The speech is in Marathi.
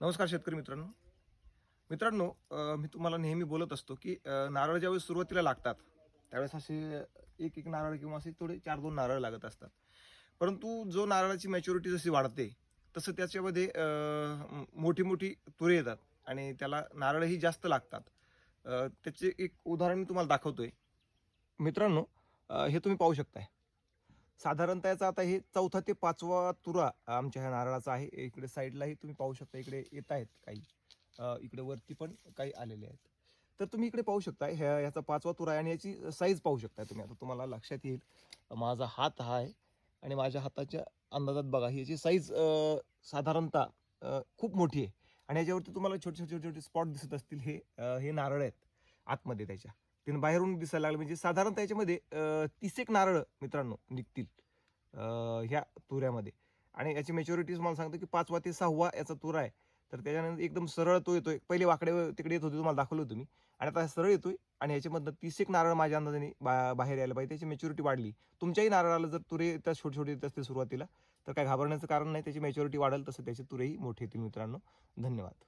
नमस्कार शेतकरी मित्रांनो. मित्रांनो, मी तुम्हाला नेहमी बोलत असतो, की नारळ ज्यावेळेस सुरुवातीला लागतात, त्यावेळेस असे एक एक नारळ किंवा असे थोडे 4-2 नारळ लागत असतात. परंतु जो नारळाची मॅच्युरिटी जशी वाढते, तसं त्याच्यामध्ये मोठी-मोठी तुरे येतात आणि त्याला नारळही जास्त लागतात. त्याचे एक उदाहरण मी तुम्हाला दाखवतोय. मित्रांनो, हे तुम्ही पाहू शकताय. साधारणतः याचा आता हे 4था ते 5वा तुरा आमच्या ह्या नारळाचा आहे. इकडे साईडलाही तुम्ही पाहू शकता, इकडे येत आहेत काही. इकडे वरती पण काही आलेले आहेत. तर तुम्ही इकडे पाहू शकता ह्याचा 5वा तुरा आहे आणि याची साईज पाहू शकता तुम्ही. आता तुम्हाला लक्षात येईल, माझा हात हा आहे आणि माझ्या हाताच्या अंदाजात बघा ही याची साईज साधारणतः खूप मोठी आहे आणि याच्यावरती तुम्हाला छोटे-छोटे स्पॉट दिसत असतील. हे नारळ आहेत आतमध्ये त्याच्या. ते बाहेरून दिसायला लागले म्हणजे साधारणतः याच्यामध्ये 30 एक नारळ मित्रांनो निघतील ह्या तुऱ्यामध्ये. आणि याची मॅच्युरिटी तुम्हाला सांगतो की 5वा ते 6वा याचा तुरा आहे. तर त्याच्यानंतर एकदम सरळ तो येतोय. पहिले वाकडे तिकडे येत होते, तुम्हाला दाखवलं होतं मी. आणि आता सरळ येतोय आणि याच्यामधनं 30 एक नारळ माझ्या अंदाजाने बाहेर यायला पाहिजे. त्याची मॅच्युरिटी वाढली. तुमच्याही नारळाला जर तुरे येतात छोटे-छोटे येत असतील सुरुवातीला, तर काही घाबरण्याचं कारण नाही. त्याची मॅच्युरिटी वाढेल तसं त्याचे तुरेही मोठे येतील मित्रांनो. धन्यवाद.